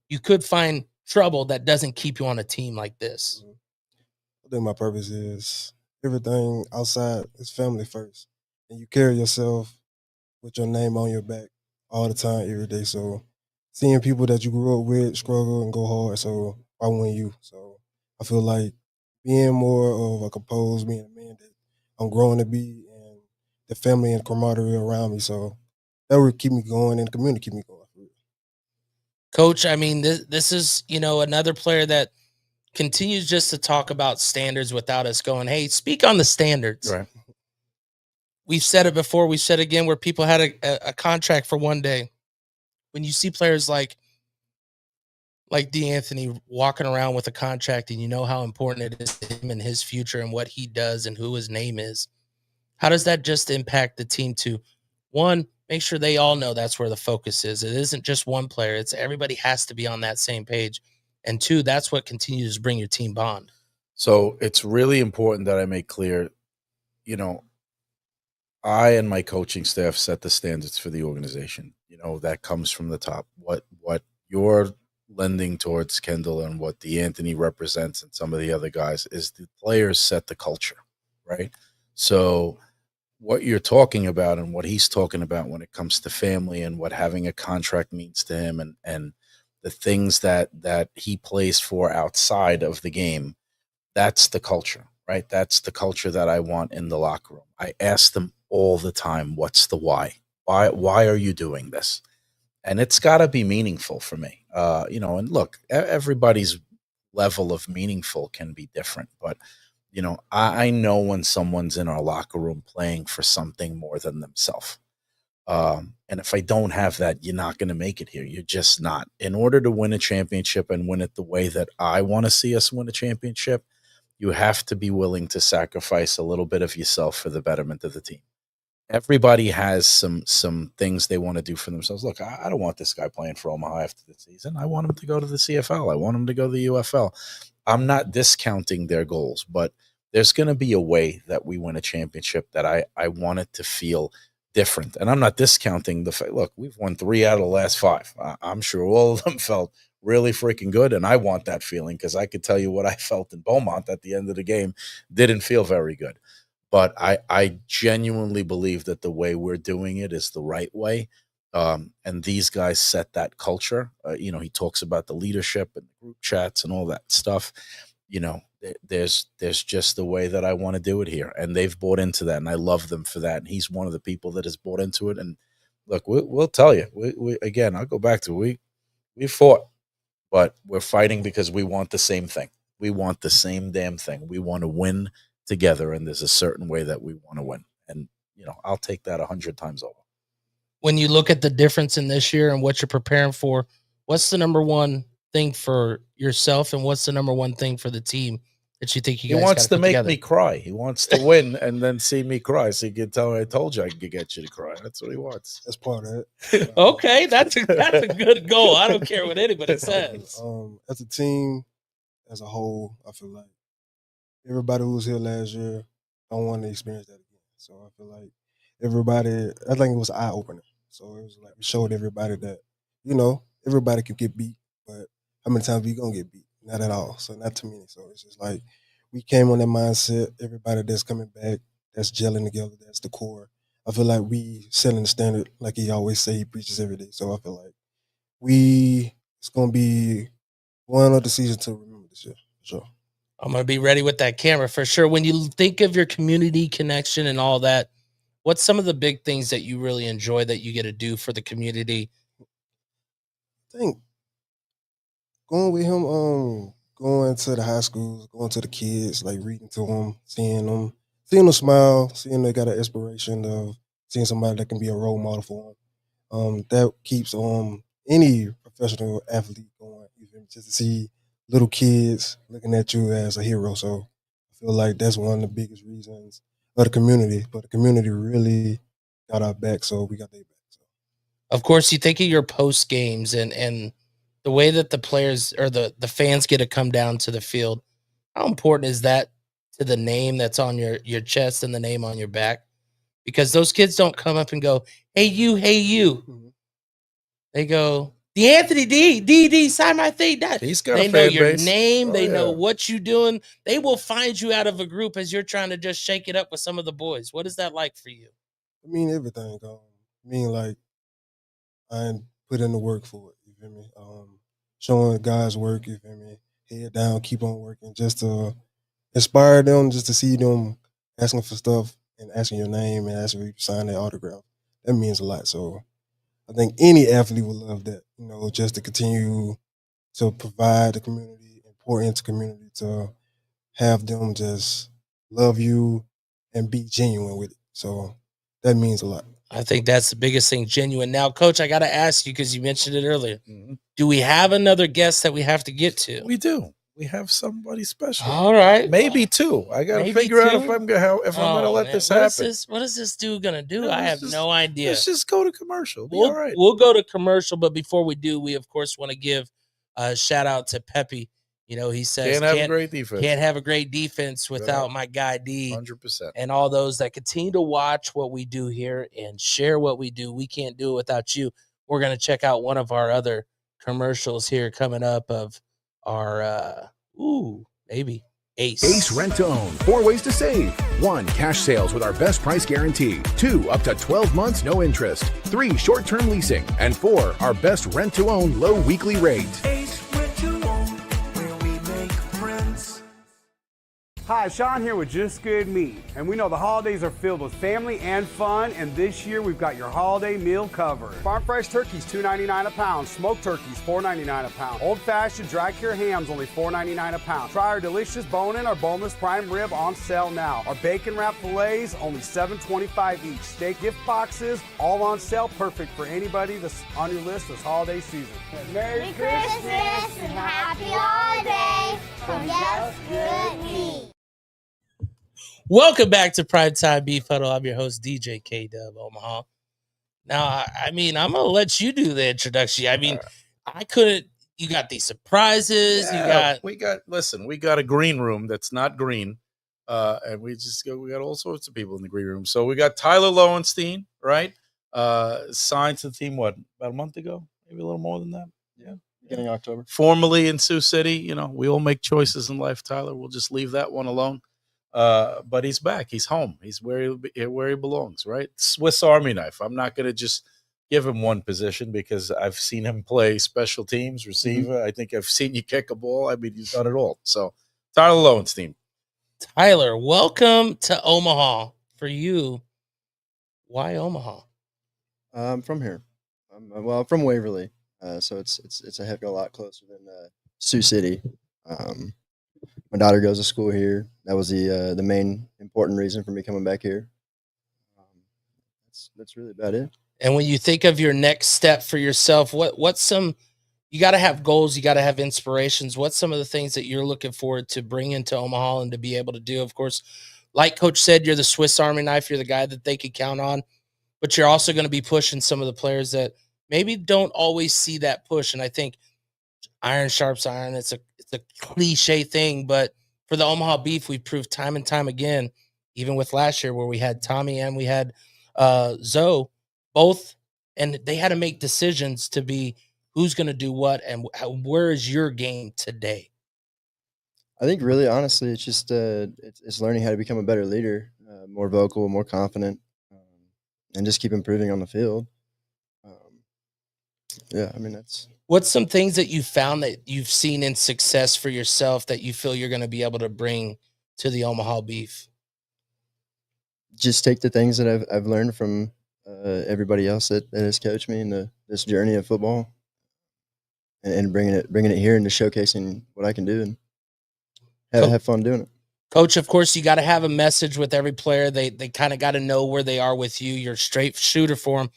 B: you could find trouble that doesn't keep you on a team like this.
G: I think my purpose is everything outside is family first. And you carry yourself with your name on your back all the time, every day. So seeing people that you grew up with struggle and go hard, so why wouldn't you? So I feel like being more of a composed, being a man that I'm growing to be, and the family and camaraderie around me. So that would keep me going, and the community keep me going.
B: Coach, I mean, this is, another player that continues just to talk about standards without us going, hey, speak on the standards.
C: Right.
B: We've said it before. We've said it again, where people had a contract for one day. When you see players like Deanthony walking around with a contract, and you know how important it is to him and his future and what he does and who his name is, how does that just impact the team to, one, make sure they all know that's where the focus is? It isn't just one player. It's everybody has to be on that same page. And two, that's what continues to bring your team bond.
C: So it's really important that I make clear, I and my coaching staff set the standards for the organization. That comes from the top. What you're lending towards, Kendall, and what Deanthony represents and some of the other guys is the players set the culture, right? So what you're talking about and what he's talking about when it comes to family and what having a contract means to him and the things that he plays for outside of the game, that's the culture, right? That's the culture that I want in the locker room. I ask them all the time, what's the why? Why are you doing this? And it's got to be meaningful for me. And look, everybody's level of meaningful can be different, but I know when someone's in our locker room playing for something more than themselves. And if I don't have that, you're not going to make it here. You're just not. In order to win a championship and win it the way that I want to see us win a championship, you have to be willing to sacrifice a little bit of yourself for the betterment of the team. Everybody has some things they want to do for themselves. Look, I don't want this guy playing for Omaha after the season. I want him to go to the CFL. I want him to go to the UFL. I'm not discounting their goals, but there's going to be a way that we win a championship that I want it to feel different. And I'm not discounting the fact, look, we've won 3 out of the last 5. I'm sure all of them felt really freaking good, and I want that feeling because I could tell you what I felt in Beaumont at the end of the game didn't feel very good. But I genuinely believe that the way we're doing it is the right way. And these guys set that culture. He talks about the leadership and the group chats and all that stuff. There's just the way that I want to do it here. And they've bought into that, and I love them for that. And he's one of the people that has bought into it. And look, we'll tell you. We again, I'll go back to we fought, but we're fighting because we want the same thing. We want the same damn thing. We want to win together, and there's a certain way that we want to win. And, I'll take that 100 times over.
B: When you look at the difference in this year and what you're preparing for, what's the number one thing for yourself and what's the number one thing for the team that you think you
C: He
B: guys
C: wants
B: gotta
C: to
B: put
C: make
B: together?
C: me cry. He wants to win and then see me cry. So he can tell me, I told you I could get you to cry. That's what he wants.
G: That's part of it.
B: Okay, that's a good goal. I don't care what anybody says.
G: As a team, as a whole, I feel like everybody who was here last year don't want to experience that again. So I feel like I think it was an eye opener. So it was like we showed everybody that, everybody can get beat, but how many times we gonna get beat? Not at all. So not too many. So it's just like we came on that mindset. Everybody that's coming back, that's gelling together, that's the core. I feel like we setting the standard, like he always say, he preaches every day. So I feel like it's gonna be one of the season to remember this year, for sure.
B: I'm gonna be ready with that camera for sure. When you think of your community connection and all that, what's some of the big things that you really enjoy that you get to do for the community?
G: I think going with him, going to the high schools, going to the kids, like reading to them, seeing them smile, seeing they got an inspiration of seeing somebody that can be a role model for them. That keeps any professional athlete going. You feel me? Just to see little kids looking at you as a hero. So I feel like that's one of the biggest reasons of the community. But the community really got our back, so we got their back. So.
B: Of course, you think of your post games and the way that the players or the fans get to come down to the field. How important is that to the name that's on your chest and the name on your back? Because those kids don't come up and go, hey, you.
G: Mm-hmm.
B: They go, Deanthony D, sign my thing.
C: He's got
B: They
C: a
B: know
C: fan
B: your
C: base.
B: name.
C: Oh,
B: They know
C: yeah.
B: what you're doing. They will find you out of a group as you're trying to just shake it up with some of the boys. What is that like for you?
G: I mean everything. Like I put in the work for it. You feel me? Showing guys work. You feel me? Head down, keep on working, just to inspire them, just to see them asking for stuff and asking your name and asking you to sign their autograph. That means a lot. So I think any athlete would love that. Just to continue to provide the community and pour into community to have them just love you and be genuine with it. So that means a lot.
B: I think that's the biggest thing, genuine. Now, Coach, I got to ask you because you mentioned it earlier.
C: Mm-hmm.
B: Do we have another guest that we have to get to?
C: We do. We have somebody special.
B: All right.
C: Maybe two. I got to
B: Maybe
C: figure out
B: two?
C: if I'm gonna let this happen.
B: What is this dude gonna do?
C: No,
B: I
C: let's
B: have
C: just-
B: no idea.
C: Let's just go to commercial. Be all right.
B: We'll go to commercial, but before we do, we of course want to give a shout out to Pepe. He says
C: Can't have a great defense.
B: Can't have a great defense without my guy D
C: 100%.
B: and all those that continue to watch what we do here and share what we do. We can't do it without you. We're gonna check out one of our other commercials here coming up of our maybe
H: Ace Rent to Own. 4 ways to save. 1. Cash sales with our best price guarantee. 2. Up to 12 months, no interest. 3. Short-term leasing. And 4. Our best rent to own, low weekly rate.
I: Ace Rent to Own, where we make friends.
A: Hi, Sean here with Just Good Meat. And we know the holidays are filled with family and fun, and this year we've got your holiday meal covered. Farm fresh turkeys, $2.99 a pound. Smoked turkeys, $4.99 a pound. Old-fashioned dry cure hams, only $4.99 a pound. Try our delicious bone-in or boneless prime rib on sale now. Our bacon wrap fillets, only $7.25 each. Steak gift boxes, all on sale, perfect for anybody that's on your list this holiday season.
F: Merry Christmas and Happy Holidays from Just Good Meat.
B: Welcome back to Prime Time Beef Huddle. I'm your host, DJ K-Dub, Omaha. Now, I'm going to let you do the introduction. I couldn't. You got these surprises.
C: We got a green room that's not green. And we got all sorts of people in the green room. So we got Tyler Lowenstein, right? Signed to the team, about a month ago? Maybe a little more than that. Yeah.
J: Beginning of October.
C: Formerly in Sioux City. We all make choices in life, Tyler. We'll just leave that one alone. But he's back. He's home. He's where he belongs, right? Swiss Army knife. I'm not going to just give him one position because I've seen him play special teams, receiver. Mm-hmm. I think I've seen you kick a ball. He's done it all. So, Tyler Lowenstein.
B: Tyler, welcome to Omaha. For you, why Omaha?
J: I'm from here. I'm from Waverly, so it's a heck of a lot closer than Sioux City. My daughter goes to school here. That was the main important reason for me coming back here. That's really about it.
B: And when you think of your next step for yourself, what's some you got to have goals. You got to have inspirations. What's some of the things that you're looking forward to bring into Omaha and to be able to do? Of course, like Coach said, you're the Swiss Army knife. You're the guy that they could count on, but you're also going to be pushing some of the players that maybe don't always see that push. And I think iron sharps iron. It's a cliche thing, but for the Omaha Beef, we proved time and time again, even with last year where we had Tommy and we had Zoe both, and they had to make decisions to be who's going to do what and where is your game today.
J: I think really honestly, it's just it's learning how to become a better leader, more vocal, more confident, and just keep improving on the field. Yeah, I mean that's.
B: What's some things that you found that you've seen in success for yourself that you feel you're going to be able to bring to the Omaha Beef?
J: Just take the things that I've learned from everybody else that has coached me in this journey of football, and bringing it here into showcasing what I can do and have fun doing it.
B: Coach, of course, you got to have a message with every player. They kind of got to know where they are with you. You're a straight shooter for them.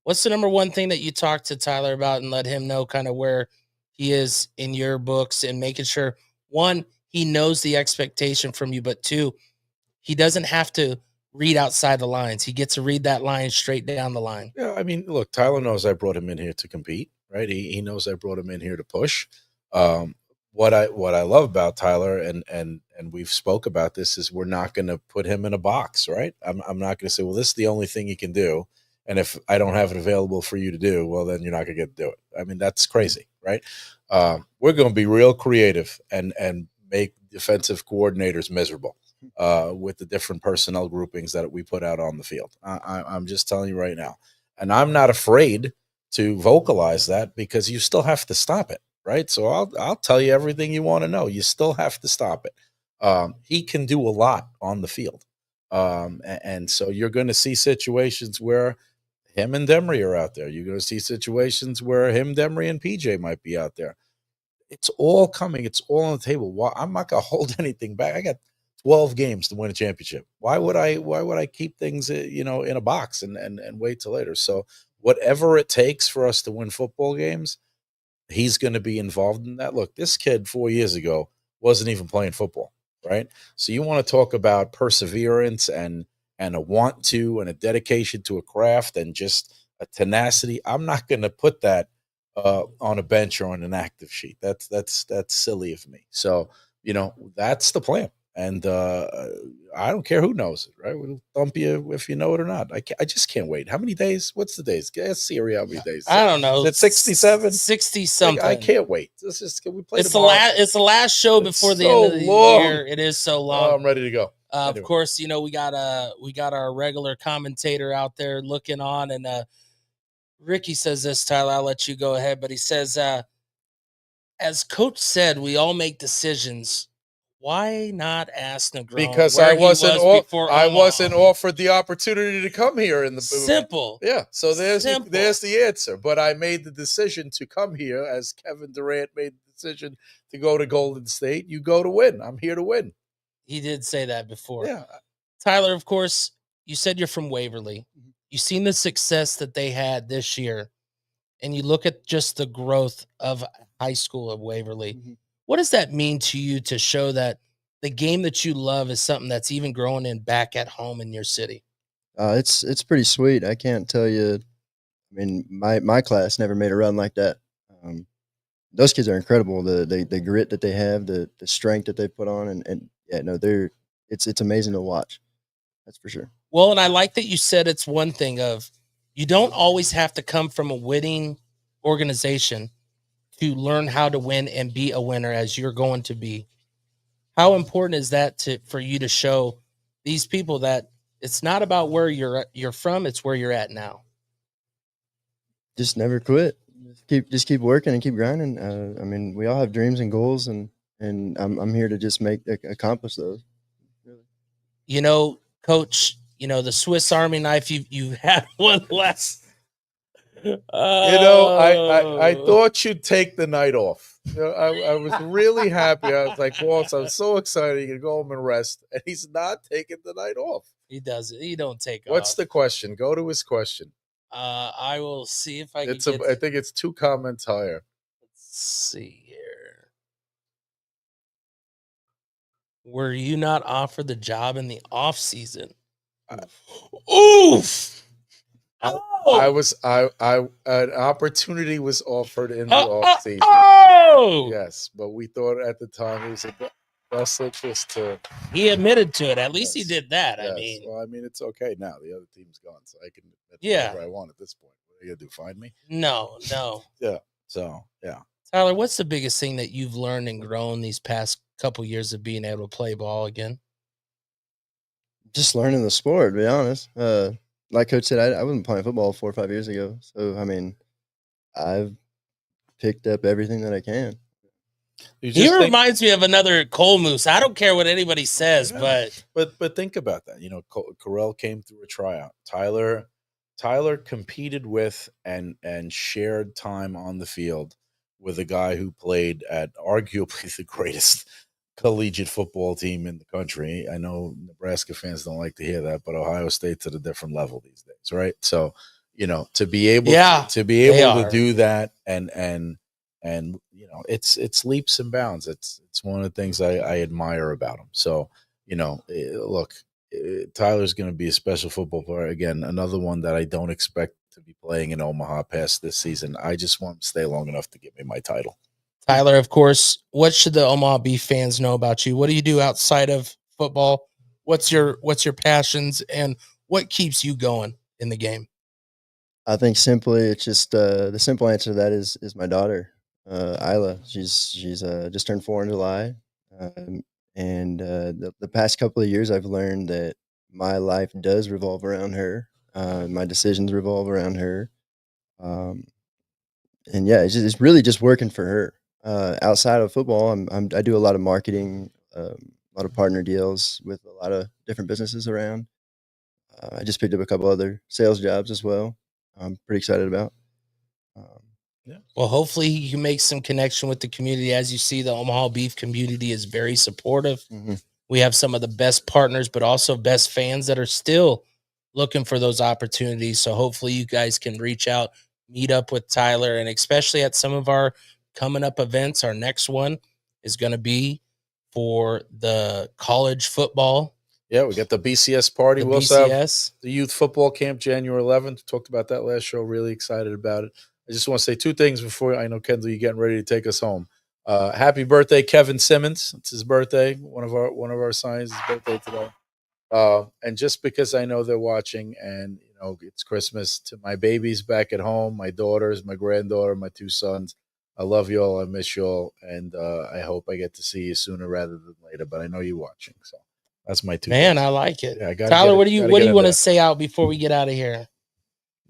B: What's the number one thing that you talk to Tyler about and let him know kind of where he is in your books and making sure, one, he knows the expectation from you, but two, he doesn't have to read outside the lines. He gets to read that line straight down the line.
C: Yeah, I mean, look, Tyler knows I brought him in here to compete, right? He knows I brought him in here to push. What I love about Tyler, and we've spoke about this, is we're not going to put him in a box, right? I'm not going to say, well, this is the only thing you can do, and if I don't have it available for you to do, well, then you're not going to get to do it. I mean, that's crazy, right? We're going to be real creative and make defensive coordinators miserable with the different personnel groupings that we put out on the field. I'm just telling you right now, and I'm not afraid to vocalize that because you still have to stop it. Right. So I'll tell you everything you want to know. You still have to stop it. He can do a lot on the field. And so you're going to see situations where him and Demery are out there. You're going to see situations where him, Demery, and PJ might be out there. It's all coming. It's all on the table. I'm not going to hold anything back. I got 12 games to win a championship. Why would I keep things, in a box and wait till later? So whatever it takes for us to win football games, he's going to be involved in that. Look, this kid 4 years ago wasn't even playing football, right? So you want to talk about perseverance and a want to and a dedication to a craft and just a tenacity. I'm not going to put that on a bench or on an active sheet. That's silly of me. So, that's the plan. And I don't care who knows it, right? We'll thump you if you know it or not. I just can't wait. How many days? What's the days? Let's see how many days.
B: I don't know.
C: Is it 67?
B: 60 something.
C: I can't wait. Can we play
B: it's
C: tomorrow?
B: It's the last show before the end of the year. It is so long.
C: Oh, I'm ready to go.
B: Anyway. Of course, we got our regular commentator out there looking on, and Ricky says this, Tyler, I'll let you go ahead, but he says, as Coach said, we all make decisions. Why not ask Negron?
C: Because I wasn't offered the opportunity to come here in the
B: simple.
C: Yeah, so there's the answer. But I made the decision to come here, as Kevin Durant made the decision to go to Golden State. You go to win. I'm here to win.
B: He did say that before.
C: Yeah,
B: Tyler, of course, you said you're from Waverly. You've seen the success that they had this year, and you look at just the growth of high school of Waverly. Mm-hmm. What does that mean to you to show that the game that you love is something that's even growing in back at home in your city?
J: It's pretty sweet. I can't tell you. I mean, my class never made a run like that. Those kids are incredible. The grit that they have, the strength that they put on, and yeah, no, it's amazing to watch. That's for sure.
B: Well, and I like that you said it's one thing of you don't always have to come from a winning organization to learn how to win and be a winner as you're going to be. How important is that for you to show these people that it's not about where you're from, it's where you're at now?
J: Just never quit. Just keep working and keep grinding. I mean, we all have dreams and goals, and I'm here to just accomplish those.
B: Really. Coach, the Swiss Army knife, you had one less.
C: I thought you'd take the night off. I was really happy. I was like, boss, I'm so excited. You can go home and rest. And he's not taking the night off.
B: He doesn't. He don't take off.
C: What's the question? Go to his question.
B: I will see if I can
C: I think it's 2 comments higher.
B: Let's see here. Were you not offered the job in the off season? Oof.
C: An opportunity was offered in the off season. Yes, but we thought at the time it was the best interest to.
B: He admitted to it. At least he did that.
C: Yes.
B: I mean,
C: well, it's okay now. The other team's gone, so I can admit whatever I want at this point. What are you gonna do? Find me?
B: No.
C: Yeah. So yeah.
B: Tyler, what's the biggest thing that you've learned and grown these past couple years of being able to play ball again?
J: Just learning the sport, to be honest. Like Coach said, I wasn't playing football 4 or 5 years ago. So, I mean, I've picked up everything that I can.
B: He reminds me of another Cole Moose. I don't care what anybody says,
C: but think about that. Corell came through a tryout. Tyler competed with and shared time on the field with a guy who played at arguably the greatest collegiate football team in the country. I know Nebraska fans don't like to hear that, but Ohio State's at a different level these days, right? So, to be able to do that and it's leaps and bounds. It's one of the things I admire about him. So, look, Tyler's going to be a special football player. Again, another one that I don't expect to be playing in Omaha past this season. I just want him to stay long enough to get me my title.
B: Tyler, of course, what should the Omaha Beef fans know about you? What do you do outside of football? What's your passions and what keeps you going in the game?
J: I think simply it's just the simple answer to that is my daughter, Isla. She's just turned 4 in July. The past couple of years I've learned that my life does revolve around her. My decisions revolve around her. And yeah, it's really just working for her. Outside of football, I do a lot of marketing, a lot of partner deals with a lot of different businesses around. I just picked up a couple other sales jobs as well. I'm pretty excited about.
B: Well, hopefully you make some connection with the community. As you see, the Omaha Beef community is very supportive.
J: Mm-hmm.
B: We have some of the best partners, but also best fans that are still looking for those opportunities. So hopefully you guys can reach out, meet up with Tyler, and especially at some of our coming up events. Our next one is going to be for the college football.
C: Yeah, we got the BCS party.
B: We'll
C: also have the youth football camp January 11th. Talked about that last show. Really excited about it. I just want to say 2 things before I know, Kendall, you're getting ready to take us home. Happy birthday, Kevin Simmons. It's his birthday. One of our signs' birthday today. And just because I know they're watching and, it's Christmas, to my babies back at home, my daughters, my granddaughter, my 2 sons, I love you all. I miss you all. And I hope I get to see you sooner rather than later, but I know you're watching. So that's my 2
B: Man,
C: things.
B: I like it.
C: Yeah,
B: Tyler, what do you want to say out before we get out of here?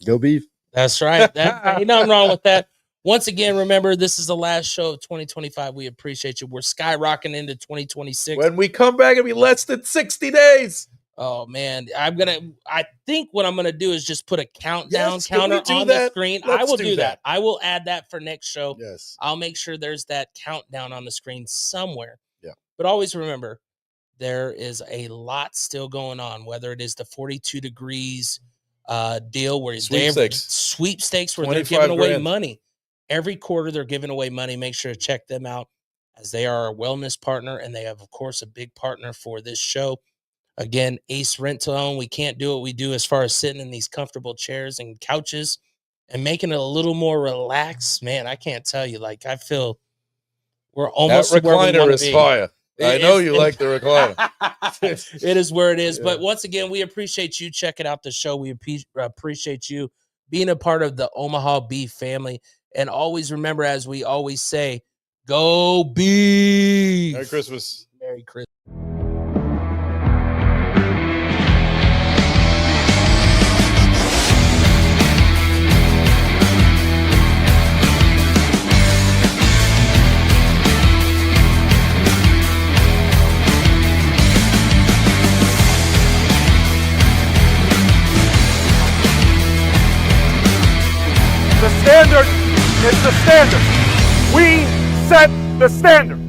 J: Go Beef.
B: That's right. Ain't nothing wrong with that. Once again, remember, this is the last show of 2025. We appreciate you. We're skyrocketing into 2026.
C: When we come back, it'll be less than 60 days.
B: Oh, man. I think what I'm going to do is just put a countdown
C: Yes,
B: counter on the screen. I will do that.
C: that.
B: I will add that for next show.
C: Yes.
B: I'll make sure there's that countdown on the screen somewhere.
C: Yeah.
B: But always remember, there is a lot still going on, whether it is the 42 degrees deal where sweepstakes where they're giving away money. Every quarter they're giving away money. Make sure to check them out as they are a wellness partner, and they have, of course, a big partner for this show. Again, Ace Rent to Own. We can't do what we do as far as sitting in these comfortable chairs and couches and making it a little more relaxed. Man, I can't tell you. Like, I feel we're almost
C: that
B: where we
C: recliner
B: wanna
C: is
B: be.
C: fire. I know you like the recliner.
B: It is where it is.
C: Yeah.
B: But once again, we appreciate you checking out the show. We appreciate you being a part of the Omaha Beef family. And always remember, as we always say, go Beef.
C: Merry Christmas.
B: Merry Christmas.
A: The standard is the standard. We set the standard.